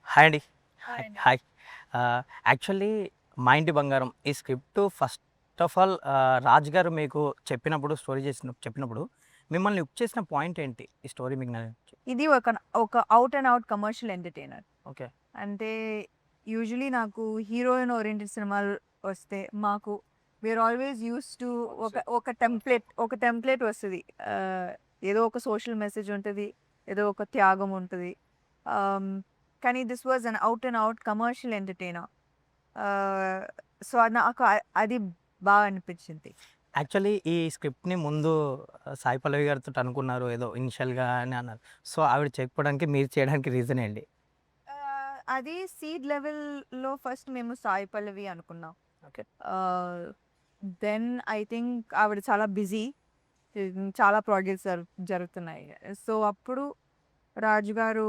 Hi అండి. Hi అండి. Hi. Actually 'మా ఇంటి బంగారం' ఈ script first of all Raj గారు మీకు స్టోరీ చెప్పినప్పుడు మిమ్మల్ని హుక్ చేసిన పాయింట్ ఏంటి? ఈ స్టోరీ మీకు ఇది ఒక out and out commercial entertainer. Okay. అంటే యూజువల్లీ నాకు హీరోయిన్ ఓరియెంటెడ్ సినిమాలు వస్తే మాకు వీఆర్ ఆల్వేస్ యూజ్డ్ టు ఒక టెంప్లేట్ వస్తది. ఏదో ఒక సోషల్ మెసేజ్ ఉంటది. ఏదో ఒక త్యాగం ఉంటది. ఆహ్, కానీ this was an out and out commercial entertainer. So, నాకు అది బాగా అనిపించింది. యాక్చువల్లీ ఈ స్క్రిప్ట్‌ని ముందు సాయి పల్లవి గారితోటి అనుకున్నారు ఏదో ఇనిషియల్‌గా అని అన్నారు. సో, ఆవిడ చేయకపోవడానికి మీరు చేయడానికి రీజన్ ఏంటి? అది సీడ్ లెవెల్‌లో ఫస్ట్ మేము సాయి పల్లవి అనుకున్నాం. ఓకే. దెన్ ఐ థింక్ ఆవిడ చాలా బిజీ. చాలా ప్రాజెక్ట్స్ జరుగుతున్నాయి. సో, అప్పుడు Raju garu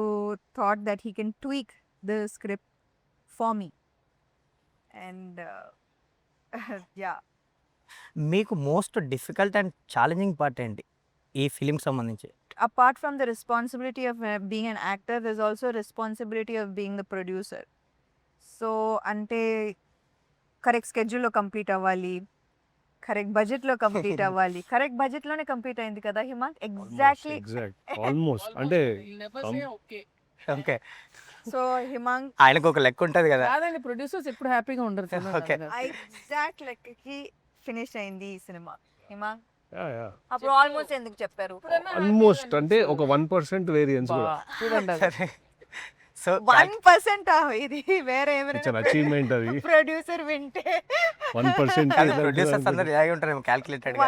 thought that he can tweak the script for me. And yeah! మీకు most difficult and challenging part ఏంటి? ఈ ఫిల్మ్‌కి సంబంధించి? Apart from the responsibility of being an actor, there's also responsibility of being the producer. So, అంటే correct స్కెడ్యూల్‌లో complete అవ్వాలి. Correct బడ్జెట్‌లో complete అవ్వాలి. Correct బడ్జెట్‌లోనే complete అయింది కదా హిమాంక్. ఎగ్జాక్ట్‌లీ. ఆల్మోస్ట్ అంటే ఓకే. సో, హిమాంక్ ఆయనకు ఒక లెక్క ఉంటది కదా! కాదండి, ప్రొడ్యూసర్స్ ఎప్పుడు హ్యాపీగా ఉండరు ఓకే. ఎగ్జాక్ట్ లెక్కకి ఫినిష్ అయింది ఈ సినిమా. హిమాంక్ యా అప్పుడు ఆల్మోస్ట్ ఎందుకు చెప్పారు? ఆల్మోస్ట్ అంటే ఒక 1% వేరియన్స్ కూడా చూడండి అది. సరే. సో 1% ఇది వేరే ఇట్స్ అన్ ఎవరైనా అచీవ్మెంట్ అది ప్రొడ్యూసర్ వింటే 1% ప్రొడ్యూసర్స్ అందరూ ఇలాగే ఉంటారేమో క్యాలిక్యులేటెడ్‌గా.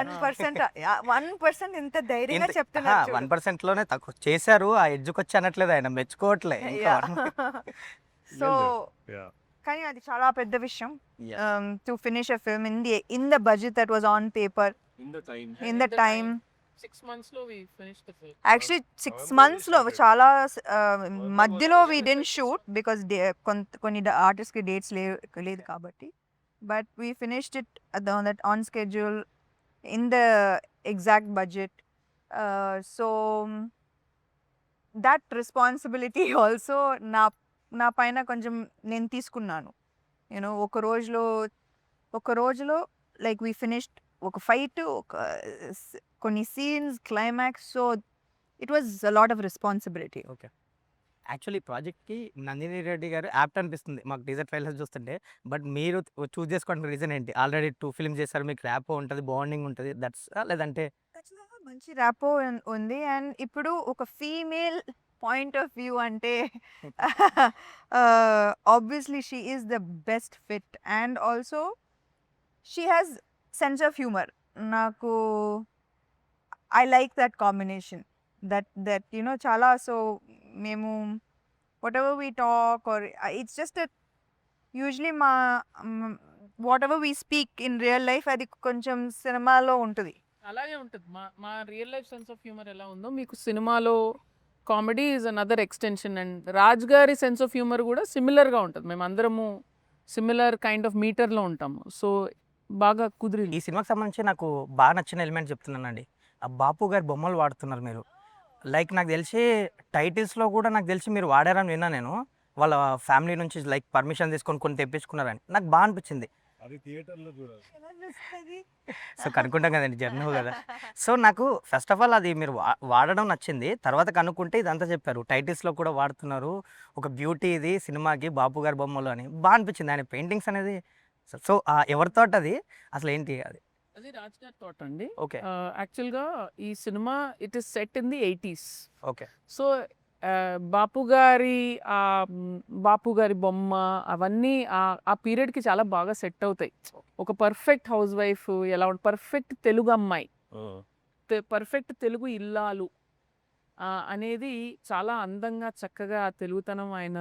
1% ఇంత ధైర్యంగా చెప్తున్నారు చూడు. 1% లోనే తక్కువ చేశారు. ఆ ఎడ్జ్‌కొచ్చి అనట్లేదు ఆయన. మెచ్చుకోవట్లే. ఇంకా సో, యా కానీ అది చాలా పెద్ద విషయం. Yeah. To finish a film in the budget that was on paper in the time. 6 months లో we finished the film. Actually 6 monthsలో చాలా మధ్యలో వీ డెంట్ షూట్ బికాస్ కొన్ని ఆర్టిస్ట్కి డేట్స్ లేదు కాబట్టి. But we finished it that on schedule in the exact budget. So that responsibility also నా పైన కొంచెం నేను తీసుకున్నాను. యూనో ఒక రోజులో లైక్ వీ ఫినిష్డ్ ఒక ఫైట్, కొన్ని scenes, climax. So it was a lot of responsibility. Actually ప్రాజెక్ట్‌కి నందిని రెడ్డి గారు యాప్ట్ అనిపిస్తుంది మాకు టీజర్ ట్రైలర్స్ చూస్తుంటే. బట్ మీరు చూజ్ చేసుకోవడానికి రీజన్ ఏంటి? ఆల్రెడీ 2 ఫిల్మ్స్ చేశారు. మీకు ర్యాపో ఉంటది. బాండింగ్ ఉంటది. లేదంటే మంచి ర్యాపో ఉంది. అండ్ ఇప్పుడు ఒక ఫీమేల్ పాయింట్ ఆఫ్ వ్యూ అంటే obviously she is the best fit. And also she has sense of humour. నాకు I like that combination. That చాలా. సో మేము whatever we talk or it's just that usually whatever we speak in real life అది కొంచెం సినిమాలో ఉంటుంది. అలాగే ఉంటుంది. మా real life sense of humour ఎలా ఉందో మీకు సినిమాలో comedy is another extension. And Raj గారి సెన్స్ ఆఫ్ హ్యూమర్ కూడా సిమిలర్గా ఉంటుంది. మేము అందరము సిమిలర్ కైండ్ ఆఫ్ మీటర్లో ఉంటాము. సో బాగా కుదిరింది. ఈ సినిమాకి సంబంధించి నాకు బాగా నచ్చిన ఎలిమెంట్ చెప్తున్నానండి. ఆ బాపు గారి బొమ్మలు వాడుతున్నారు మీరు. లైక్ నాకు తెలిసి టైటిల్స్‌లో కూడా నాకు తెలిసి మీరు వాడారని విన్నా నేను. వాళ్ళ ఫ్యామిలీ నుంచి లైక్ పర్మిషన్ తీసుకొని కొన్ని తెప్పించుకున్నారని. నాకు బాగా అనిపించింది. అది థియేటర్లో చూడాలి. సో కనుక్కుంటాం కదండి జర్నల్ కదా. సో నాకు ఫస్ట్ ఆఫ్ ఆల్ అది మీరు వాడడం నచ్చింది. తర్వాత కనుక్కుంటే ఇదంతా చెప్పారు. టైటిల్స్‌లో కూడా వాడుతున్నారు. ఒక బ్యూటీ ఇది సినిమాకి బాపు గారి బొమ్మలు అని. బాగా అనిపించింది ఆయన పెయింటింగ్స్ అనేది. సో ఎవరి థాట్ అది? అసలు ఏంటి అది? అది రాజ్ గారి థాట్ అండి. ఓకే. యాక్చువల్గా ఈ cinema it is set in the 80s. Okay. So Bapu గారి బొమ్మ అవన్నీ ఆ పీరియడ్కి చాలా బాగా సెట్ అవుతాయి. ఒక పర్ఫెక్ట్ హౌస్ వైఫ్ ఎలా ఉంటుంది, పర్ఫెక్ట్ తెలుగు అమ్మాయి, పర్ఫెక్ట్ తెలుగు ఇల్లాలు అనేది చాలా అందంగా చక్కగా తెలుగుతనం ఆయన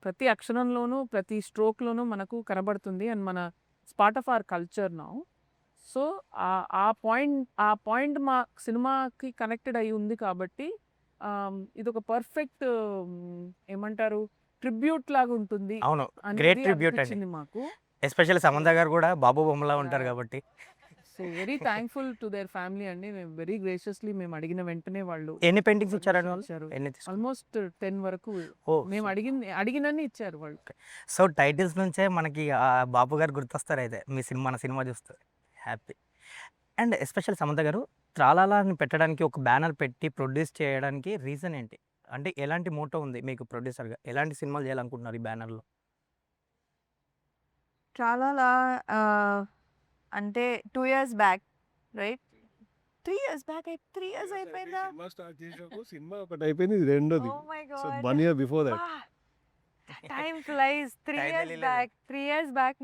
ప్రతి అక్షరంలోనూ ప్రతి స్ట్రోక్లోనూ మనకు కనబడుతుంది. అండ్ మన part of our culture now. So ఆ పాయింట్ మా సినిమాకి కనెక్టెడ్ అయి ఉంది కాబట్టి ఇది ఒక పర్ఫెక్ట్ ఏమంటారు ట్రిబ్యూట్ లాగా ఉంటుంది. అవును. గ్రేట్ అనేది ట్రిబ్యూట్ అండి. అనిపించింది మాకు. ఎస్పెషల్లీ సమంత గారు కూడా బాబు బొమ్మలా ఉంటారు కాబట్టి. So very thankful to their family అండి. మేము వెరీ గ్రేషియస్లీ మేము అడిగిన వెంటనే వాళ్ళు ఎన్ని పెయింటింగ్స్ ఇచ్చారండి వాళ్ళు? ఇచ్చారు. ఎన్ని తీసుకున్నారు? ఆల్మోస్ట్ 10 వరకు ఓ మేము అడిగినన్ని ఇచ్చారు వాళ్ళు. సో టైటిల్స్ నుంచే మనకి బాపు గారు గుర్తొస్తారు అయితే మన సినిమా చూస్తే హ్యాపీ. అండ్ ఎస్పెషల్ సమంత గారు ట్రాలాలాని పెట్టడానికి ఒక బ్యానర్ పెట్టి ప్రొడ్యూస్ చేయడానికి రీజన్ ఏంటి? అంటే ఎలాంటి మోటో ఉంది మీకు ప్రొడ్యూసర్గా? ఎలాంటి సినిమాలు చేయాలనుకుంటున్నారు ఈ బ్యానర్లో? చాలా అంటే 2 years back right 3 years back 3 years అయిపోయిందా? సినిమా స్టార్ట్ చేసాక సినిమా ఒకటి అయిపోయింది, ఇది రెండోది. Oh my so God. 1 year before that. Time flies. 3 Time years వెళ్ళలేదు. బ్యాక్ 3 years బ్యాక్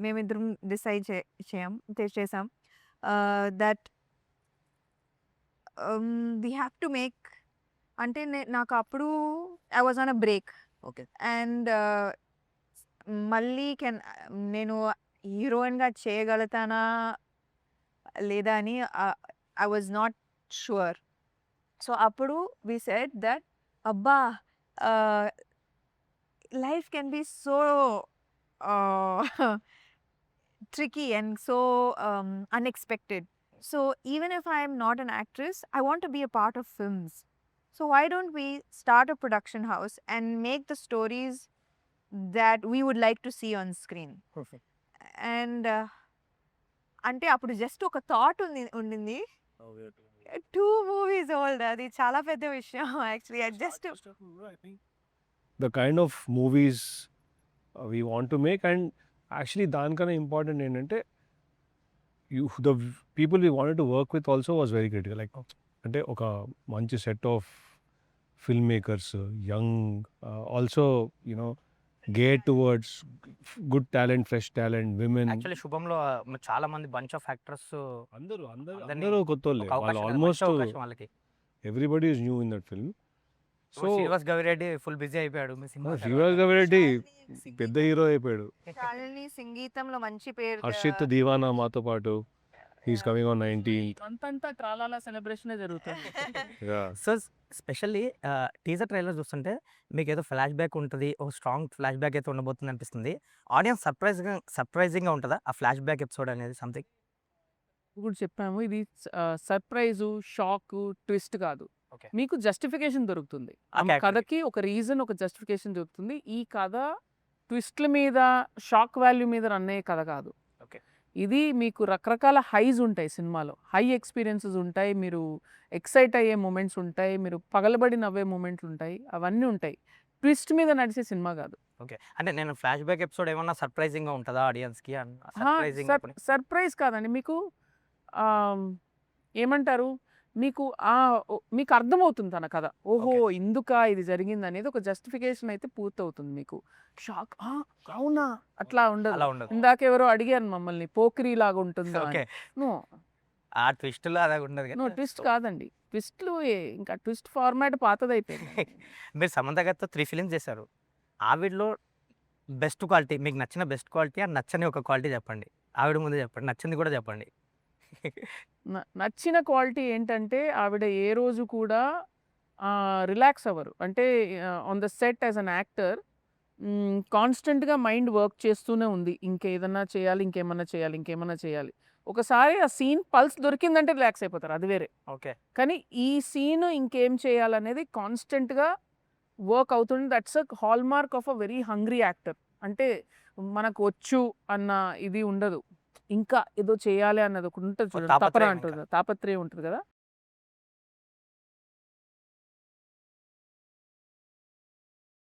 మేమిద్దరం డిసైడ్ చేసాం that we have to make, అంటే నాకు అప్పుడు I was on a break. Okay. And మళ్ళీ నేను హీరోయిన్గా చేయగలుగుతానా లేదా అని I was not sure. So అప్పుడు వి సెడ్ దట్ అబ్బా life can be so tricky and so unexpected. So even if I am not an actress, I want to be a part of films. So why don't we start a production house and make the stories that we would like to see on screen? And అంటే అప్పుడు just ఒక thought ఉండింది. 2 movies old, అది చాలా పెద్ద విషయం actually. Just The kind of movies we want to make, and actually దానికన్నా important ఏంటంటే the people we wanted to work with also was very critical. Like అంటే ఒక మంచి set of film makers, young, also you know గేట్ towards good talent, fresh talent, women. Actually శుభంలో చాలా మంది bunch of actors అందరూ కొత్త వాళ్ళు, ఆల్మోస్ట్ వాళ్ళకి. Everybody is new in that film. So Srinivas Gavireddy full busy అయిపోయాడు మీ సినిమా. శ్రీనివాస్ గవిరెడ్డి పెద్ద హీరో అయిపోయాడు. శాలిని సంగీతంలో మంచి పేరు. హర్షిత్ దీవానా మాతో పాటు, హీస్ కమింగ్ ఆన్ 19th. అంతా ట్రాలాలా సెలబ్రేషనే జరుగుతుంది. సో స్పెషల్లీ టీజర్ ట్రైలర్ చూస్తుంటే మీకు ఏదో ఫ్లాష్ బ్యాక్ ఉంటుంది, ఒక స్ట్రాంగ్ ఫ్లాష్ బ్యాక్ అయితే ఉండబోతుంది అనిపిస్తుంది. ఆడియన్స్ సర్ప్రైజింగ్గా ఉంటుందా ఆ ఫ్లాష్ బ్యాక్ ఎపిసోడ్ అనేది? సంథింగ్ ఇప్పుడు చెప్పాము, ఇది సర్ప్రైజు, షాక్, ట్విస్ట్ కాదు. Okay. మీకు జస్టిఫికేషన్ దొరుకుతుంది. ఆ Okay, కథకి ఒక రీజన్, ఒక జస్టిఫికేషన్ దొరుకుతుంది. ఈ కథ ట్విస్ట్ల మీద, షాక్ వాల్యూ మీద రన్ అయ్యే కథ కాదు. Okay. ఇది మీకు రకరకాల హైస్ ఉంటాయి సినిమాలో, హై ఎక్స్పీరియన్సెస్ ఉంటాయి, మీరు ఎక్సైట్ అయ్యే మూమెంట్స్ ఉంటాయి, మీరు పగలబడి నవ్వే మూమెంట్లు ఉంటాయి, అవన్నీ ఉంటాయి. ట్విస్ట్ మీద నడిచే సినిమా కాదు. ఓకే. అంటే నేను ఫ్లాష్ బ్యాక్ ఎపిసోడ్ ఏమన్నా సర్ప్రైజింగ్గా ఉంటుందా ఆడియన్స్కి? సర్ప్రైజ్ కాదండి, మీకు ఏమంటారు, మీకు మీకు అర్థమవుతుంది తన కథ. ఓహో, Okay. ఇందుక ఇది జరిగింది అనేది ఒక జస్టిఫికేషన్ అయితే పూర్తవుతుంది. మీకు షాక్, అవునా, అట్లా ఉండదు. అలా ఉండదు. ఇందాక ఎవరో అడిగారు మమ్మల్ని, పోకిరి లాగా ఉంటుందా ఓకే. అని. నో ఆ ట్విస్ట్లో అలా ఉండదు నో, కదా. ట్విస్ట్ కాదండి. ట్విస్ట్లు ఇంకా ట్విస్ట్ ఫార్మాట్ పాతదైపోయింది. మీరు సమంత గారితో 3 ఫిలిమ్స్ చేశారు. ఆవిడలో బెస్ట్ క్వాలిటీ, మీకు నచ్చిన బెస్ట్ క్వాలిటీ, అని నచ్చని ఒక క్వాలిటీ చెప్పండి. ఆవిడ ముందు చెప్పండి, నచ్చింది కూడా చెప్పండి. నచ్చిన క్వాలిటీ ఏంటంటే, ఆవిడ ఏ రోజు కూడా రిలాక్స్ అవ్వరు. అంటే on the set as an actor కాన్స్టెంట్గా మైండ్ వర్క్ చేస్తూనే ఉంది. ఇంకేదన్నా చేయాలి, ఇంకేమన్నా చేయాలి, ఇంకేమన్నా చేయాలి. ఒకసారి ఆ సీన్ పల్స్ దొరికిందంటే రిలాక్స్ అయిపోతారు, అది వేరే. ఓకే. కానీ ఈ సీన్ ఇంకేం చేయాలనేది కాన్స్టెంట్గా వర్క్ అవుతుంది. That's a hall mark of a very hungry actor. అంటే మనకు వచ్చు అన్న ఇది ఉండదు, ఇంకా ఏదో చేయాలి అన్నది ఒకటి ఉంటుంది చూడండి, తపన తాపత్రయం అంటుంది, తాపత్రయం ఉంటుంది కదా.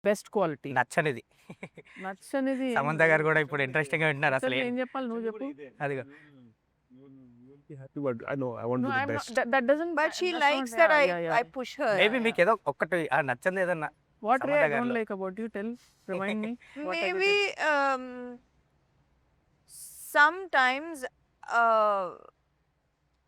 బెస్ట్ క్వాలిటీ నచ్చనిది నచ్చనిది సమంత గారు కూడా ఇప్పుడు ఇంట్రెస్టింగ్ గా వింటున్నారు. అసలు ఏం చెప్పాలి, నువ్వు చెప్పు. అదిగో happy, but I know I want to No, do the I'm not, best. that doesn't, But she that's likes not- that yeah, yeah, I yeah. push her. Maybe మీకు ఏదో ఒక్కటి నచ్చంది ఏదన్నా. What Ray, I Samantha don't గారిలో. like about you, tell, remind me. What I Maybe sometimes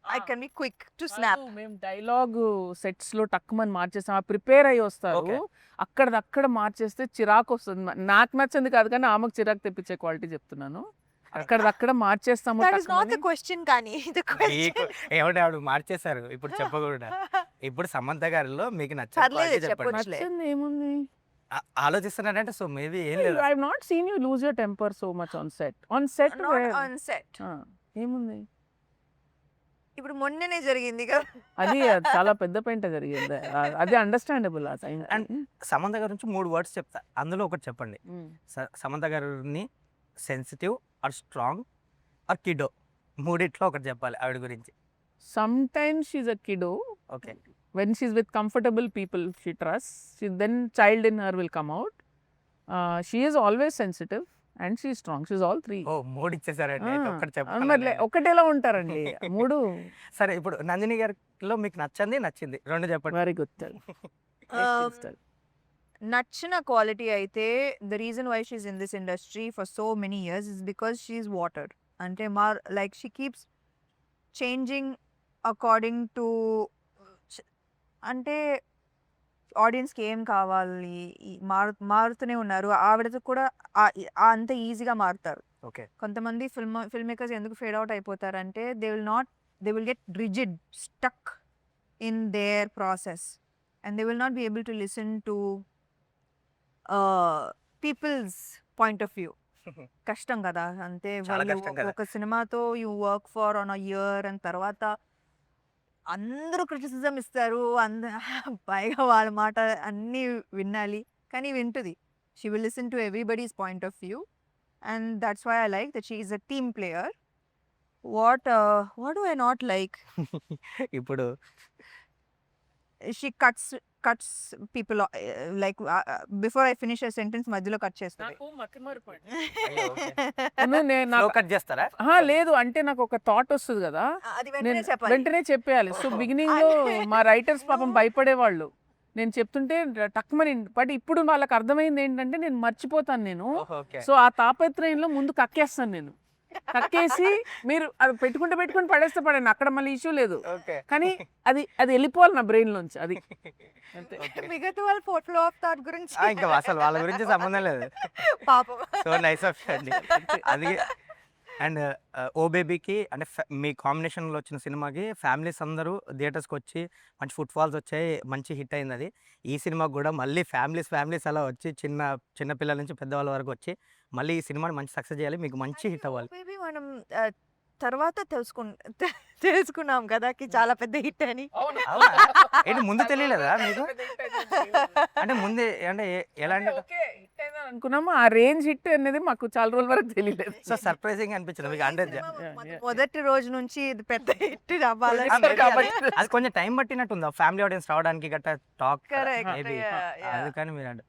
I can be quick to snap. మేము dialogue sets లో టక్కుమని మార్చేస్తాం, ఆ prepare అయ్యి వస్తారు, Okay. అక్కడదక్కడ మార్చేస్తే చిరాకు వస్తుంది. నాకు నచ్చింది కాదు కానీ ఆమెకు చిరాకు తెప్పించే క్వాలిటీ చెప్తున్నాను. అక్కడదక్కడ మార్చేస్తాము That is not the టక్కుమని. question, Kani. The question. ఏమంటే ఆవిడ మార్చేశారు ఇప్పుడు చెప్పకూడదు. ఇప్పుడు సమంత గారిలో మీకు నచ్చిన పర్లేదు, quality చెప్పండి. చెప్పొచ్చు. నచ్చింది ఏముంది? ఆలోచిస్తున్నారంటే సో మేబీ ఏం లేదు. I have not seen you lose your temper so much on set. On set Not where? on set. ఏముంది? ఇప్పుడు మొన్ననే జరిగింది కదా. అది చాలా పెద్ద పెంట జరిగింది. అది అండర్‌స్టాండబుల్ ఆ టైం. అండ్ సమంత గారి నుంచి 3 వర్డ్స్ చెప్తా. అందులో ఒకటి చెప్పండి. సమంత గారిని sensitive or strong or kiddo మూడిట్లో ఒకటి చెప్పాలి ఆవిడ గురించి. Sometimes she's a kiddo. Okay. When she's with comfortable people she trusts, then child in her will come out. She is always sensitive and she's strong. She's all three. ఓ 3 ఇచ్చేసారండి. అయితే ఒక్కటి చెప్పాలి. మరి ఒకటేలా ఉంటారండి 3. సరే ఇప్పుడు నందిని గారిలో మీకు నచ్చింది 2 చెప్పండి. Very good. నచ్చిన క్వాలిటీ అయితే the reason why she is in this industry for so many years is because she is water. అంటే like she keeps changing according to, అంటే ఆడియన్స్కి ఏం కావాలి మారుతూనే ఉన్నారు. ఆవిడతో కూడా అంత ఈజీగా మారుతారు. ఓకే. కొంతమంది ఫిల్మ్ మేకర్స్ ఎందుకు ఫేడ్ అవుట్ అయిపోతారంటే they will get rigid, stuck in their process and they will not be able to listen to people's point of view. కష్టం కదా. అంతే చాలా వాళ్ళు కష్టం కదా. ఒక సినిమాతో you work for on a year and తర్వాత అందరూ క్రిటిసిజం ఇస్తారు. పైగా వాళ్ళ మాట అన్నీ వినాలి. కానీ వింటుంది. She will listen to everybody's point of view and that's why I like that she is a team player. What do I not like? ఇప్పుడు she cuts people like before I finish a sentence మధ్యలో cut చేస్తుంది. Cut చేస్తారా? లేదు, అంటే నాకు ఒక thought వస్తుంది కదా, అది నేను వెంటనే చెప్పాలి. వెంటనే చెప్పేయాలి. సో బిగినింగ్ లో మా రైటర్స్ పాపం భయపడేవాళ్ళు. నేను చెప్తుంటే టక్మని, బట్ ఇప్పుడు వాళ్ళకి అర్థమైంది ఏంటంటే నేను మర్చిపోతాను నేను. ఓకే. సో ఆ తాపత్రయంలో ముందు కక్కేస్తాను నేను. కక్కేసి మీరు అది పెట్టుకుని పడేస్తే పడండి, అక్కడ మళ్ళీ ఇష్యూ లేదు. ఓకే. కానీ అది వెళ్ళిపోవాలి నా బ్రెయిన్ లోంచి. అది అంతే. మిగతా వాళ్ళ ఫ్లో ఆఫ్ థాట్ గురించి ఇంకా అసలు వాళ్ళ గురించి సంబంధం లేదు. పాపం. సో నైస్ ఆఫ్ అండి. అది అండ్ ఓ బేబీకి అంటే మీ కాంబినేషన్లో వచ్చిన సినిమాకి ఫ్యామిలీస్ అందరూ థియేటర్స్కి వచ్చి మంచి ఫుట్ఫాల్స్ వచ్చాయి, మంచి హిట్ అయింది. అది ఈ సినిమాకి కూడా మళ్ళీ ఫ్యామిలీస్ అలా వచ్చి చిన్న పిల్లల నుంచి పెద్దవాళ్ళ వరకు వచ్చి మళ్ళీ ఈ సినిమాని మంచి సక్సెస్ చేయాలి, మీకు మంచి హిట్ అవ్వాలి. మేబీ మనం తర్వాత తెలుసుకున్నాం కదా చాలా పెద్ద హిట్ అని. అవునా? ఏంటి ముందు తెలియలేదా మీకు? అంటే ముందే అంటే ఎలా అంటే అనుకున్నాము, ఆ రేంజ్ హిట్ అనేది మాకు చాలా రోజుల వరకు తెలియలేదు. సో సర్ప్రైజింగ్ అనిపించింది మీకు? అంటే మొదటి రోజు నుంచి ఇది పెద్ద హిట్ అవ్వాలి అది కొంచెం టైం పట్టినట్టుందా ఫ్యామిలీ ఆడియన్స్ రావడానికి గట్రా టాక్ Correct. Maybe Yeah. అందుకని మీరు అంటే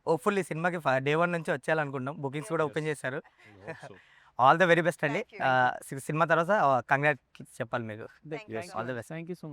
హోప్ఫుల్లీ సినిమాకి డే 1 నుంచి వచ్చేయాలనుకుంటున్నాం. బుకింగ్స్ కూడా ఓపెన్ చేశారు. ఆల్ ద వెరీ బెస్ట్ అండి. Thank you. సినిమా తర్వాత కంగ్రాట్స్ చెప్పాలి మీకు. Thank you. All the best. Thank you so much.